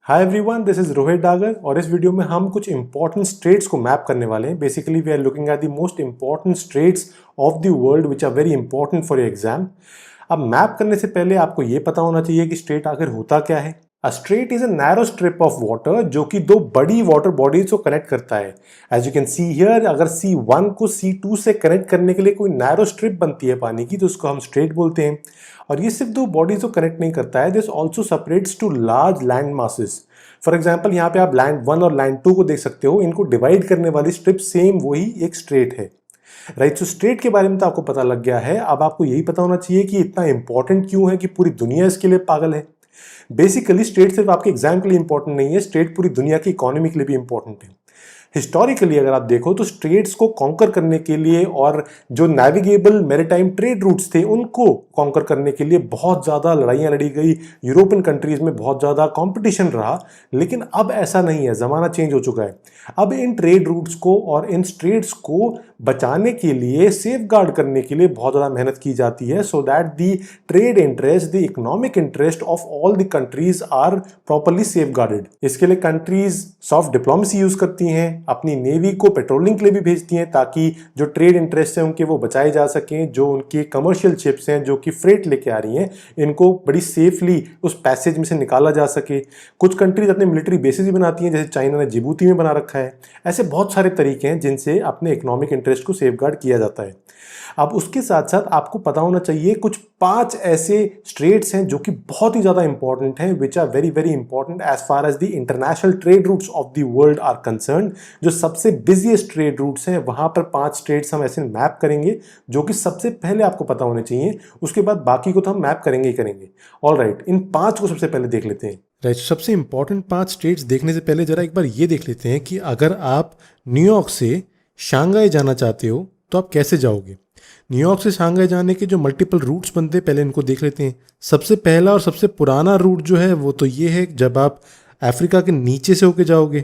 Hi everyone, this is Rohit Dagar और इस video में हम कुछ इंपॉर्टेंट स्ट्रेट्स को मैप करने वाले हैं। Basically we are looking at the most important straits of the world which are very important for your exam. अब मैप करने से पहले आपको ये पता होना चाहिए कि स्ट्रेट आखिर होता क्या है। A straight is a narrow strip of water जो कि दो बड़ी वाटर बॉडीज को कनेक्ट करता है। As you can see here, अगर C1 को C2 से कनेक्ट करने के लिए कोई नैरो स्ट्रिप बनती है पानी की, तो उसको हम स्ट्रेट बोलते हैं। और ये सिर्फ दो बॉडीज को कनेक्ट नहीं करता है, this also separates two large land masses. For example यहाँ पे आप लैंड 1 और लैंड 2 को देख सकते हो, इनको डिवाइड करने वाली स्ट्रिप सेम वही एक स्ट्रेट है। राइट, सो स्ट्रेट के बारे में तो आपको पता लग गया है। अब आपको यही पता होना चाहिए कि इतना इंपॉर्टेंट क्यों है कि पूरी दुनिया इसके लिए पागल है। बेसिकली स्ट्रेट सिर्फ आपके एग्जाम के लिए इंपॉर्टेंट नहीं है, स्ट्रेट पूरी दुनिया की इकोनॉमी के लिए भी इंपॉर्टेंट है। हिस्टोरिकली अगर आप देखो तो स्ट्रेट्स को कॉन्कर करने के लिए और जो नेविगेबल मैरीटाइम ट्रेड रूट्स थे उनको कॉन्कर करने के लिए बहुत ज़्यादा लड़ाइयाँ लड़ी गई। यूरोपियन कंट्रीज में बहुत ज़्यादा कंपटीशन रहा, लेकिन अब ऐसा नहीं है, ज़माना चेंज हो चुका है। अब इन ट्रेड रूट्स को और इन स्ट्रेट्स को बचाने के लिए, सेफ गार्ड करने के लिए बहुत ज़्यादा मेहनत की जाती है, so that the trade interest, the economic interest of all the countries are properly safeguarded. इसके लिए कंट्रीज सॉफ्ट डिप्लोमेसी यूज करती हैं, अपनी नेवी को पेट्रोलिंग के लिए भी भेजती हैं ताकि जो ट्रेड इंटरेस्ट हैं उनके वो बचाए जा सकें। जो उनके कमर्शियल शिप्स हैं जो कि फ्रेट लेके आ रही हैं, इनको बड़ी सेफली उस पैसेज में से निकाला जा सके। कुछ कंट्रीज अपने मिलिट्री बेसिस भी बनाती हैं, जैसे चाइना ने जिबूती में बना रखा है। ऐसे बहुत सारे तरीके हैं जिनसे अपने इकोनॉमिक इंटरेस्ट को सेफगार्ड किया जाता है। अब उसके साथ साथ आपको पता होना चाहिए कुछ 5 ऐसे स्ट्रेट्स हैं जो कि बहुत ही ज्यादा इंपॉर्टेंट हैं, which are very very important as far as the international trade routes of the world are concern. जो सबसे बिजिएस्ट ट्रेड रूट्स हैं वहां पर 5 स्ट्रेट्स हम ऐसे मैप करेंगे जो कि सबसे पहले आपको पता होने चाहिए। उसके बाद बाकी को तो हम मैप करेंगे ही करेंगे। ऑल राइट, इन 5 को सबसे पहले देख लेते हैं। राइट, सबसे इंपॉर्टेंट 5 स्टेट्स देखने से पहले जरा एक बार ये देख लेते हैं कि अगर आप न्यूयॉर्क से शंघाई जाना चाहते हो तो आप कैसे जाओगे। न्यूयॉर्क से शंघाई जाने के जो मल्टीपल रूट्स बनते हैं, पहले इनको देख लेते हैं। सबसे पहला और सबसे पुराना रूट जो है वो तो ये है, जब आप अफ्रीका के नीचे से होके जाओगे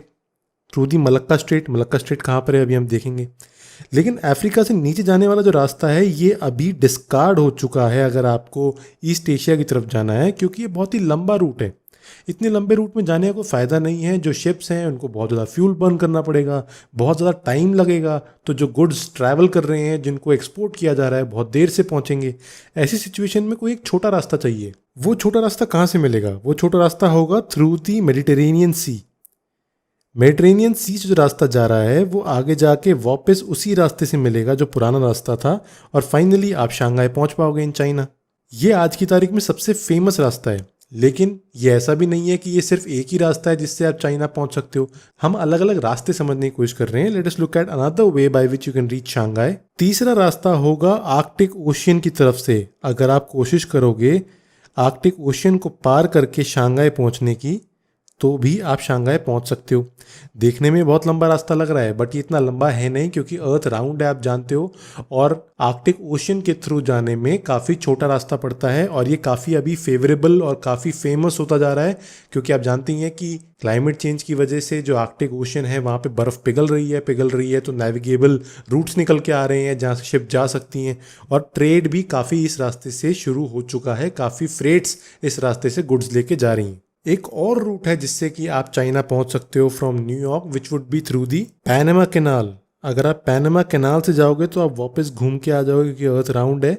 through the Malacca strait. Malacca strait कहाँ पर है अभी हम देखेंगे। लेकिन अफ्रीका से नीचे जाने वाला जो रास्ता है ये अभी डिस्कार्ड हो चुका है अगर आपको ईस्ट एशिया की तरफ जाना है, क्योंकि ये बहुत ही लंबा रूट है। इतने लंबे रूट में जाने का कोई फ़ायदा नहीं है। जो शिप्स हैं उनको बहुत ज़्यादा फ्यूल बर्न करना पड़ेगा, बहुत ज़्यादा टाइम लगेगा। तो जो गुड्स ट्रैवल कर रहे हैं, जिनको एक्सपोर्ट किया जा रहा है, बहुत देर से पहुंचेंगे। ऐसी सिचुएशन में कोई एक छोटा रास्ता चाहिए। वो छोटा रास्ता कहाँ से मिलेगा? वो छोटा रास्ता होगा through the Mediterranean sea. Mediterranean sea से जो रास्ता जा रहा है वो आगे जाके वापस उसी रास्ते से मिलेगा जो पुराना रास्ता था, और फाइनली आप शंघाई पहुंच पाओगे इन चाइना। ये आज की तारीख में सबसे फेमस रास्ता है। लेकिन ये ऐसा भी नहीं है कि ये सिर्फ एक ही रास्ता है जिससे आप चाइना पहुंच सकते हो। हम अलग अलग रास्ते समझने की कोशिश कर रहे हैं। Let us look at another way by which you can reach Shanghai. तीसरा रास्ता होगा आर्कटिक ओशियन की तरफ से। अगर आप कोशिश करोगे आर्कटिक ओशियन को पार करके शंघाई पहुंचने की, तो भी आप शंघाई पहुंच सकते हो। देखने में बहुत लंबा रास्ता लग रहा है, बट ये इतना लंबा है नहीं, क्योंकि अर्थ राउंड है, आप जानते हो। और आर्कटिक ओशियन के थ्रू जाने में काफ़ी छोटा रास्ता पड़ता है, और ये काफ़ी अभी फेवरेबल और काफ़ी फेमस होता जा रहा है, क्योंकि आप जानते ही हैं कि क्लाइमेट चेंज की वजह से जो आर्कटिक ओशियन है वहाँ पे बर्फ़ पिघल रही है, तो नेविगेबल रूट्स निकल के आ रहे हैं जहाँ से शिप जा सकती हैं। और ट्रेड भी काफ़ी इस रास्ते से शुरू हो चुका है, काफ़ी फ्रेट्स इस रास्ते से गुड्स लेके जा रही हैं। एक और रूट है जिससे कि आप चाइना पहुंच सकते हो from New York, which would be through the Panama canal. अगर आप पैनामा कैनाल से जाओगे तो आप वापस घूम के आ जाओगे, क्योंकि अर्थ राउंड है।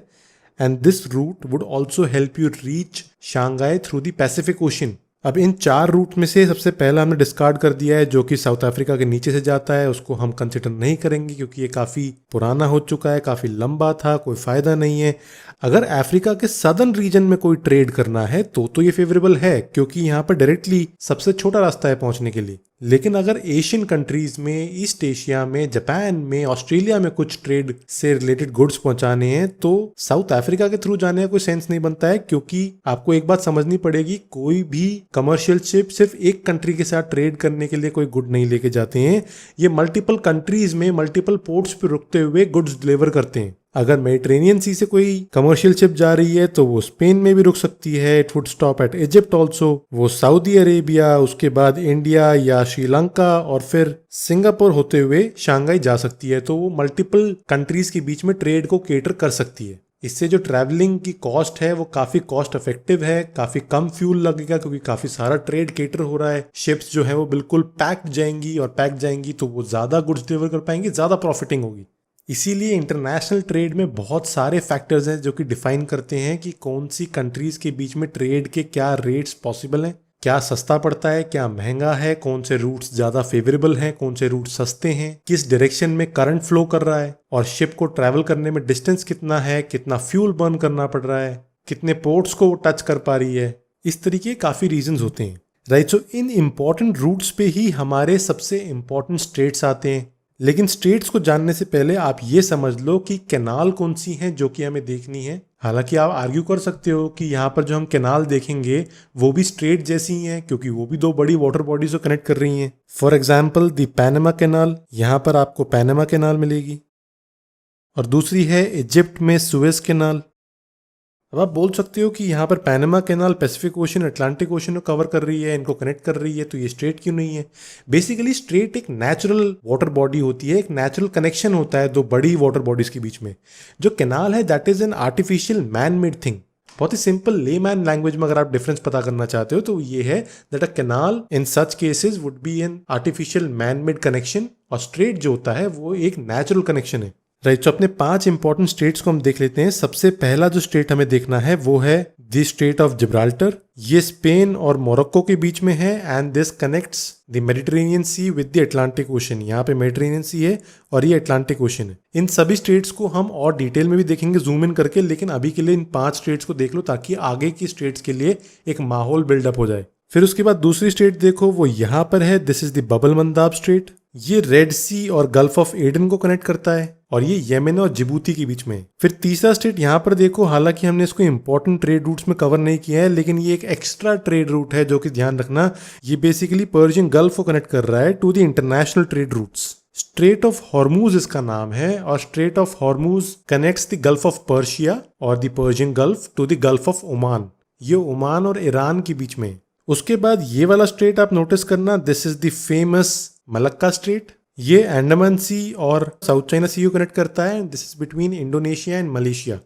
And this route would also help you reach Shanghai through the Pacific Ocean. अब इन 4 रूट में से सबसे पहला हमने डिस्कार्ड कर दिया है, जो कि साउथ अफ्रीका के नीचे से जाता है। उसको हम कंसिडर नहीं करेंगे क्योंकि ये काफ़ी पुराना हो चुका है, काफ़ी लंबा था, कोई फ़ायदा नहीं है। अगर अफ्रीका के सदर्न रीजन में कोई ट्रेड करना है तो ये फेवरेबल है, क्योंकि यहाँ पर डायरेक्टली सबसे छोटा रास्ता है पहुंचने के लिए। लेकिन अगर एशियन कंट्रीज में, ईस्ट एशिया में, जापान में, ऑस्ट्रेलिया में कुछ ट्रेड से रिलेटेड गुड्स पहुंचाने हैं, तो साउथ अफ्रीका के थ्रू जाने का कोई सेंस नहीं बनता है। क्योंकि आपको एक बात समझनी पड़ेगी, कोई भी कमर्शियल शिप सिर्फ एक कंट्री के साथ ट्रेड करने के लिए कोई गुड नहीं लेके जाते हैं। ये मल्टीपल कंट्रीज में मल्टीपल पोर्ट्स पे रुकते हुए गुड्स डिलीवर करते हैं। अगर मेडिटेरेनियन सी से कोई कमर्शियल शिप जा रही है तो वो स्पेन में भी रुक सकती है, it would stop at Egypt also. वो सऊदी अरेबिया, उसके बाद इंडिया या श्रीलंका और फिर सिंगापुर होते हुए शंघाई जा सकती है। तो वो मल्टीपल कंट्रीज के बीच में ट्रेड को केटर कर सकती है। इससे जो ट्रैवलिंग की कॉस्ट है वो काफ़ी कॉस्ट इफेक्टिव है, काफ़ी कम फ्यूल लगेगा क्योंकि काफ़ी सारा ट्रेड केटर हो रहा है। शिप्स जो है वो बिल्कुल पैक्ड जाएंगी और पैक जाएंगी तो वो ज़्यादा गुड्स डिलीवर कर पाएंगी, ज़्यादा प्रॉफिटिंग होगी। इसीलिए इंटरनेशनल ट्रेड में बहुत सारे फैक्टर्स हैं जो कि डिफाइन करते हैं कि कौन सी कंट्रीज़ के बीच में ट्रेड के क्या रेट्स पॉसिबल हैं, क्या सस्ता पड़ता है, क्या महंगा है, कौन से रूट्स ज़्यादा फेवरेबल हैं, कौन से रूट सस्ते हैं, किस डायरेक्शन में करंट फ्लो कर रहा है और शिप को ट्रैवल करने में डिस्टेंस कितना है, कितना फ्यूल बर्न करना पड़ रहा है, कितने पोर्ट्स को टच कर पा रही है। इस तरीके काफ़ी रीजंस होते हैं, राइट। सो इन इम्पॉर्टेंट रूट्स पे ही हमारे सबसे इम्पॉर्टेंट स्टेट्स आते हैं। लेकिन स्टेट्स को जानने से पहले आप ये समझ लो कि कैनाल कौन सी हैं जो कि हमें देखनी है। हालांकि आप आर्ग्यू कर सकते हो कि यहाँ पर जो हम कैनाल देखेंगे वो भी स्ट्रेट जैसी ही हैं क्योंकि वो भी दो बड़ी वाटर बॉडीज को कनेक्ट कर रही हैं। For example the Panama canal, यहाँ पर आपको पैनामा कैनाल मिलेगी और दूसरी है इजिप्ट में सुएज कैनाल। अब आप बोल सकते हो कि यहाँ पर Panama canal Pacific ocean, Atlantic ocean को कवर कर रही है, इनको कनेक्ट कर रही है, तो ये स्ट्रेट क्यों नहीं है? बेसिकली स्ट्रेट एक नेचुरल वाटर बॉडी होती है, एक नेचुरल कनेक्शन होता है दो बड़ी वाटर बॉडीज के बीच में। जो कैनाल है that is an artificial man made thing. बहुत ही सिंपल लेमैन लैंग्वेज में अगर आप डिफरेंस पता करना चाहते हो तो ये है that a canal in such cases would be an artificial man made connection और स्ट्रेट जो होता है वो एक नेचुरल कनेक्शन है, राइट। तो अपने 5 इंपॉर्टेंट स्टेट्स को हम देख लेते हैं। सबसे पहला जो स्टेट हमें देखना है वो है द स्टेट ऑफ जिब्राल्टर। ये स्पेन और मोरक्को के बीच में है and this connects the Mediterranean Sea with the Atlantic Ocean. यहाँ पे मेडिटेरेनियन सी है और ये अटलांटिक ओशन है। इन सभी स्टेट्स को हम और डिटेल में भी देखेंगे जूम इन करके, लेकिन अभी के लिए इन 5 स्टेट्स को देख लो ताकि आगे की स्टेट्स के लिए एक माहौल बिल्डअप हो जाए। फिर उसके बाद दूसरी स्टेट देखो, वो यहाँ पर है, this is the bubble मंदाब straight. ये रेड सी और गल्फ ऑफ एडन को कनेक्ट करता है और ये येमेन और जिबूती के बीच में। फिर तीसरा स्टेट यहाँ पर देखो, हालांकि हमने इसको इंपॉर्टेंट ट्रेड रूट्स में कवर नहीं किया है, लेकिन ये एक एक्स्ट्रा ट्रेड रूट है जो कि ध्यान रखना, ये बेसिकली पर्शियन गल्फ को कनेक्ट कर रहा है to the international trade routes. Strait of Hormuz इसका नाम है और strait of Hormuz connects the gulf of Persia और the Persian gulf to the gulf of Oman. ये ओमान और ईरान के बीच में। उसके बाद ये वाला स्ट्रेट आप नोटिस करना, this is the famous Malacca strait. ये अंडमान सी और साउथ चाइना सी को कनेक्ट करता है। This is between Indonesia and Malaysia.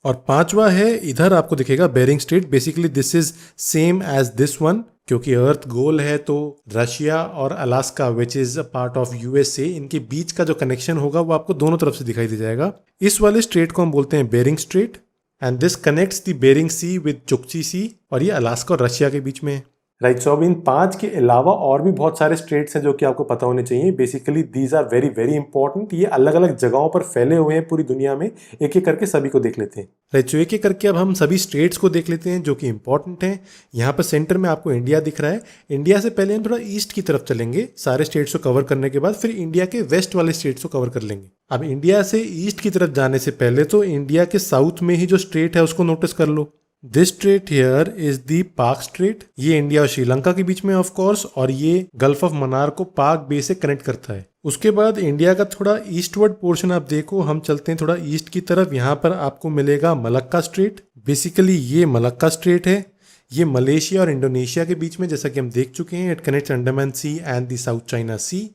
और पांचवा है, इधर आपको दिखेगा Bering Strait. Basically this is same as this one, क्योंकि अर्थ गोल है तो रशिया और Alaska which is a part of USA, इनके बीच का जो कनेक्शन होगा वो आपको दोनों तरफ से दिखाई दे जाएगा। इस वाले स्ट्रेट को हम बोलते हैं Bering strait and this connects the Bering sea with Chukchi sea और ये अलास्का और रशिया के बीच में है, राइट। सो अब इन 5 के अलावा और भी बहुत सारे स्टेट्स हैं जो कि आपको पता होने चाहिए। Basically these are very very important. ये अलग अलग जगहों पर फैले हुए हैं पूरी दुनिया में। एक एक करके सभी को देख लेते हैं, राइट। तो एक एक करके अब हम सभी स्टेट्स को देख लेते हैं जो कि इंपॉर्टेंट हैं। यहाँ पर सेंटर में आपको इंडिया दिख रहा है। इंडिया से पहले हम थोड़ा ईस्ट की तरफ चलेंगे, सारे स्टेट्स को कवर करने के बाद फिर इंडिया के वेस्ट वाले स्टेट्स को कवर कर लेंगे। अब इंडिया से ईस्ट की तरफ जाने से पहले तो इंडिया के साउथ में ही जो स्ट्रेट है उसको नोटिस कर लो। This strait here is the Palk strait. ये इंडिया और श्रीलंका के बीच में ऑफ कोर्स, और ये गल्फ ऑफ मन्नार को पाक बे से कनेक्ट करता है। उसके बाद इंडिया का थोड़ा ईस्टवर्ड पोर्शन आप देखो, हम चलते हैं थोड़ा ईस्ट की तरफ। यहाँ पर आपको मिलेगा मलक्का स्ट्रेट। बेसिकली ये मलक्का स्ट्रेट है, ये मलेशिया और इंडोनेशिया के बीच में, जैसा कि हम देख चुके हैं। It connects Andaman sea and the South China sea.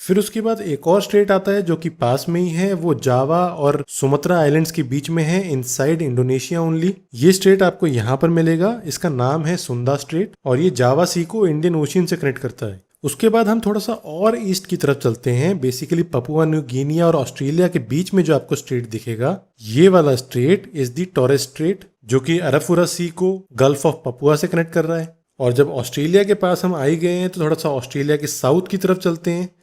फिर उसके बाद एक और स्ट्रेट आता है जो कि पास में ही है, वो जावा और सुमत्रा आइलैंड्स के बीच में है, इनसाइड इंडोनेशिया ओनली। ये स्ट्रेट आपको यहाँ पर मिलेगा, इसका नाम है सुंदा स्ट्रेट और ये जावा सी को इंडियन ओशियन से कनेक्ट करता है। उसके बाद हम थोड़ा सा और ईस्ट की तरफ चलते हैं। बेसिकली पपुआ न्यू गिनिया और ऑस्ट्रेलिया के बीच में जो आपको स्ट्रेट दिखेगा, ये वाला straight is the Torres Strait, जो कि अरफुरा सी को गल्फ ऑफ पपुआ से कनेक्ट कर रहा है। और जब ऑस्ट्रेलिया के पास हम आई गए हैं तो थोड़ा सा ऑस्ट्रेलिया के साउथ की तरफ चलते हैं।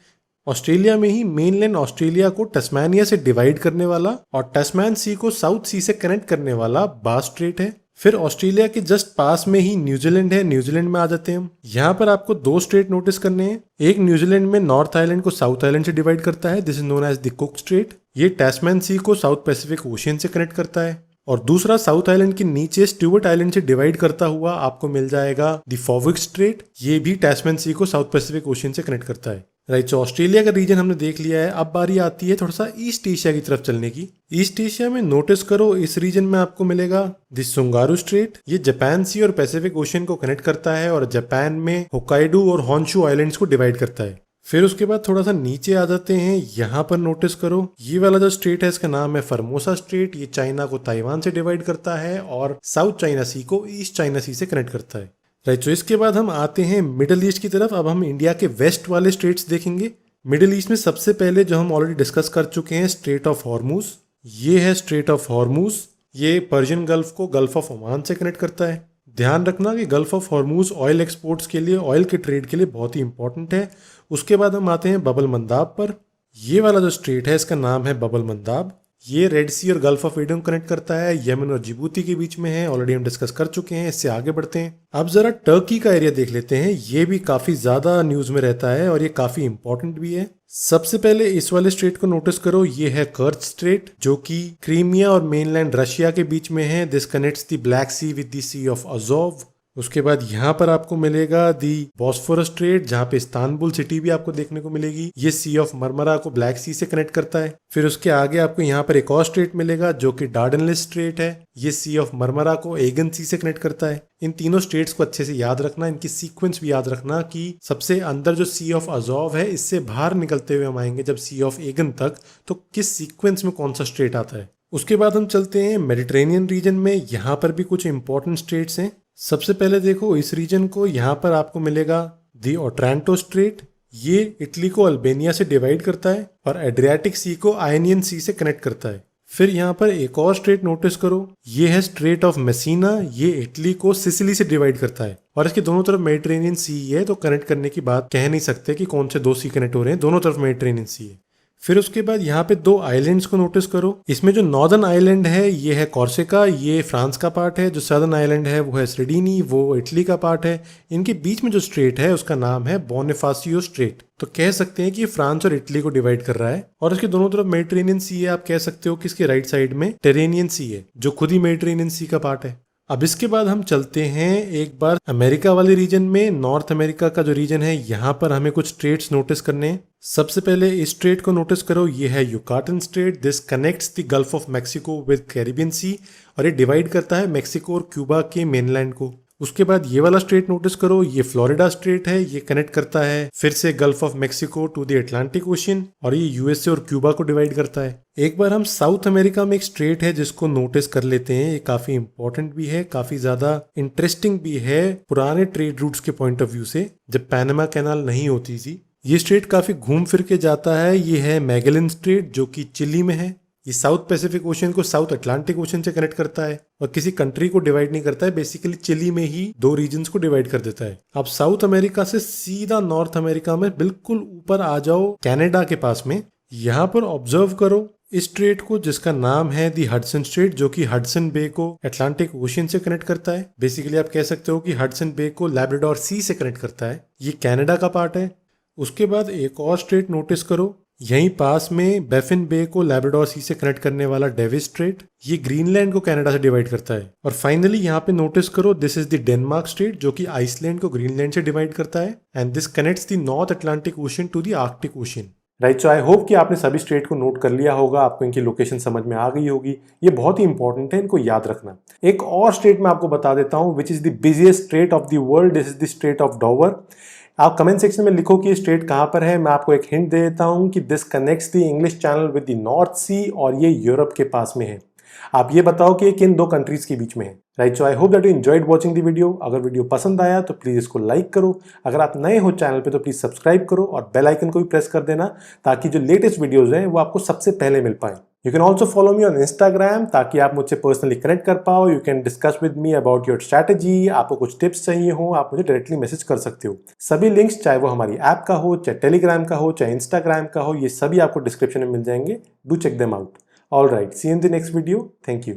ऑस्ट्रेलिया में ही मेनलैंड ऑस्ट्रेलिया को टस्मानिया से डिवाइड करने वाला और टस्मान सी को साउथ सी से कनेक्ट करने वाला बास स्ट्रेट है। फिर ऑस्ट्रेलिया के जस्ट पास में ही न्यूजीलैंड है, न्यूजीलैंड में आ जाते हैं हम। यहाँ पर आपको 2 स्ट्रेट नोटिस करने हैं। एक न्यूजीलैंड में नॉर्थ आइलैंड को साउथ आइलैंड से डिवाइड करता है, this is known as the Cook Strait. ये टैस्मैन सी को साउथ पैसिफिक ओशियन से कनेक्ट करता है। और दूसरा साउथ आइलैंड के नीचे स्टुअर्ट आइलैंड से डिवाइड करता हुआ आपको मिल जाएगा द फॉविक स्ट्रेट। ये भी टैस्मैन सी को साउथ पैसिफिक ओशियन से कनेक्ट करता है, राइट। तो ऑस्ट्रेलिया का रीजन हमने देख लिया है। अब बारी आती है थोड़ा सा ईस्ट एशिया की तरफ चलने की। ईस्ट एशिया में नोटिस करो, इस रीजन में आपको मिलेगा द सुंगारू स्ट्रेट। ये जापान सी और पैसिफिक ओशियन को कनेक्ट करता है और जापान में होकाइडो और हॉन्शू आइलैंड्स को डिवाइड करता है। फिर उसके बाद थोड़ा सा नीचे आ जाते हैं, यहाँ पर नोटिस करो ये वाला जो स्ट्रेट है इसका नाम है फॉर्मोसा स्ट्रेट। ये चाइना को ताइवान से डिवाइड करता है और साउथ चाइना सी को ईस्ट चाइना सी से कनेक्ट करता है। राइट, तो इसके बाद हम आते हैं मिडिल ईस्ट की तरफ। अब हम इंडिया के वेस्ट वाले स्टेट्स देखेंगे। मिडिल ईस्ट में सबसे पहले जो हम ऑलरेडी डिस्कस कर चुके हैं, स्ट्रेट ऑफ हॉर्मूज। ये है स्ट्रेट ऑफ हॉर्मूज। ये पर्शियन गल्फ को गल्फ ऑफ ओमान से कनेक्ट करता है। ध्यान रखना कि gulf of Hormuz oil exports के लिए, ऑयल के ट्रेड के लिए बहुत ही इंपॉर्टेंट है। उसके बाद हम आते हैं बबल मंदाब पर। ये वाला जो स्ट्रेट है इसका नाम है बबल मंदाब। ये रेड सी और गल्फ ऑफ एडन कनेक्ट करता है, यमन और जिबूती के बीच में है। ऑलरेडी हम डिस्कस कर चुके हैं, इससे आगे बढ़ते हैं। अब जरा टर्की का एरिया देख लेते हैं। ये भी काफी ज्यादा न्यूज में रहता है और ये काफी इंपॉर्टेंट भी है। सबसे पहले इस वाले स्ट्रेट को नोटिस करो, ये है कर्च स्ट्रेट जो कि क्रीमिया और मेनलैंड रशिया के बीच में है। This connects the Black Sea with the Sea of Azov. उसके बाद यहाँ पर आपको मिलेगा दी बॉस्फोरस स्ट्रेट, जहाँ पे इस्तांबुल सिटी भी आपको देखने को मिलेगी। ये सी ऑफ मरमरा को ब्लैक सी से कनेक्ट करता है। फिर उसके आगे आपको यहाँ पर एक और स्ट्रेट मिलेगा जो कि डार्डेनलिस स्ट्रेट है। ये सी ऑफ मरमरा को एगन सी से कनेक्ट करता है। इन तीनों स्टेट्स को अच्छे से याद रखना, इनकी सीक्वेंस भी याद रखना कि सबसे अंदर जो सी ऑफ अजोव है इससे बाहर निकलते हुए हम आएंगे जब सी ऑफ एगन तक, तो किस सीक्वेंस में कौन सा स्ट्रेट आता है। उसके बाद हम चलते हैं मेडिटेरेनियन रीजन में। यहाँ पर भी कुछ इंपॉर्टेंट स्टेट्स हैं। सबसे पहले देखो इस रीजन को, यहाँ पर आपको मिलेगा दी ओट्रांटो स्ट्रेट। ये इटली को अल्बेनिया से डिवाइड करता है और एड्रियाटिक सी को आयनियन सी से कनेक्ट करता है। फिर यहाँ पर एक और स्ट्रेट नोटिस करो, ये है स्ट्रेट ऑफ मेसिना। ये इटली को सिसिली से डिवाइड करता है और इसके दोनों तरफ मेडिटेरेनियन सी है, तो कनेक्ट करने की बात कह नहीं सकते कि कौन से दो सी कनेक्ट हो रहे हैं, दोनों तरफ मेडिटेरेनियन सी है। फिर उसके बाद यहाँ पे दो आइलैंड्स को नोटिस करो। इसमें जो नॉर्दर्न आइलैंड है ये है कॉर्सिका, ये फ्रांस का पार्ट है। जो सदर्न आइलैंड है वो है सर्डिनी, वो इटली का पार्ट है। इनके बीच में जो स्ट्रेट है उसका नाम है बोनिफासियो स्ट्रेट। तो कह सकते हैं कि ये फ्रांस और इटली को डिवाइड कर रहा है और इसके दोनों तरफ मेडिटेरेनियन सी है। आप कह सकते हो कि इसके राइट साइड में टेरेनियन सी है जो खुद ही मेडिटेरेनियन सी का पार्ट है। अब इसके बाद हम चलते हैं एक बार अमेरिका वाले रीजन में। नॉर्थ अमेरिका का जो रीजन है यहाँ पर हमें कुछ स्ट्रेट्स नोटिस करने हैं। सबसे पहले इस स्ट्रेट को नोटिस करो, ये है Yucatan strait. This connects the gulf of Mexico with Caribbean sea और ये डिवाइड करता है मैक्सिको और क्यूबा के मेनलैंड को। उसके बाद ये वाला स्ट्रेट नोटिस करो, ये फ्लोरिडा स्ट्रेट है। ये कनेक्ट करता है फिर से Gulf of Mexico to the Atlantic Ocean और ये यूएसए और क्यूबा को डिवाइड करता है। एक बार हम साउथ अमेरिका में एक स्ट्रेट है जिसको नोटिस कर लेते हैं। ये काफी इंपॉर्टेंट भी है, काफी ज्यादा इंटरेस्टिंग भी है पुराने ट्रेड रूट्स के पॉइंट ऑफ व्यू से, जब पैनामा कैनाल नहीं होती थी। ये स्ट्रेट काफी घूम फिर के जाता है। ये है मैगेलन स्ट्रेट जो कि चिली में है। ये साउथ पैसिफिक ओशन को साउथ अटलांटिक ओशन से कनेक्ट करता है और किसी कंट्री को डिवाइड नहीं करता है। बेसिकली चिली में ही दो रीजन्स को डिवाइड कर देता है। अब साउथ अमेरिका से सीधा नॉर्थ अमेरिका में बिल्कुल ऊपर आ जाओ, कनाडा के पास में। यहाँ पर ऑब्जर्व करो इस स्ट्रेट को जिसका नाम है दी हडसन स्ट्रेट, जो कि हडसन बे को अटलांटिक ओशन से कनेक्ट करता है। बेसिकली आप कह सकते हो कि हडसन बे को लैब्राडोर सी से कनेक्ट करता है। ये कनाडा का पार्ट है। उसके बाद एक और स्ट्रेट नोटिस करो, यहीं पास में बैफिन बे को लैब्राडोर सी से कनेक्ट करने वाला डेविस स्ट्रेट। ये ग्रीनलैंड को कनाडा से डिवाइड करता है। और फाइनली यहाँ पे नोटिस करो, this is the Denmark Strait जो कि आइसलैंड को ग्रीनलैंड से डिवाइड करता है and this connects the North Atlantic Ocean to the Arctic Ocean. Right, so I hope कि आपने सभी स्ट्रेट को नोट कर लिया होगा, आपको इनकी लोकेशन समझ में आ गई होगी। ये बहुत ही इंपॉर्टेंट है, इनको याद रखना। एक और स्ट्रेट मैं आपको बता देता हूँ which is the busiest straight of the world. This is the straight of डॉवर। आप कमेंट सेक्शन में लिखो कि ये स्ट्रेट कहाँ पर है। मैं आपको एक हिंट दे देता हूँ कि this connects the English channel with the north sea और ये यूरोप के पास में है। आप ये बताओ कि ये किन दो कंट्रीज के बीच में है। Right, so I hope that you enjoyed watching the video. अगर वीडियो पसंद आया तो प्लीज इसको लाइक करो। अगर आप नए हो चैनल पे तो प्लीज सब्सक्राइब करो और बेल आइकन को भी प्रेस कर देना ताकि जो लेटेस्ट वीडियोज हैं वो आपको सबसे पहले मिल पाए। You can also follow me on Instagram ताकि आप मुझसे पर्सनली कनेक्ट कर पाओ। You can discuss with me about your strategy. आपको कुछ टिप्स चाहिए हो आप मुझे डायरेक्टली मैसेज कर सकते हो। सभी लिंक्स चाहे वो हमारी ऐप का हो, चाहे टेलीग्राम का हो, चाहे इंस्टाग्राम का हो, ये सभी आपको डिस्क्रिप्शन में मिल जाएंगे। Do check them out. All right, see you in the next video. Thank you.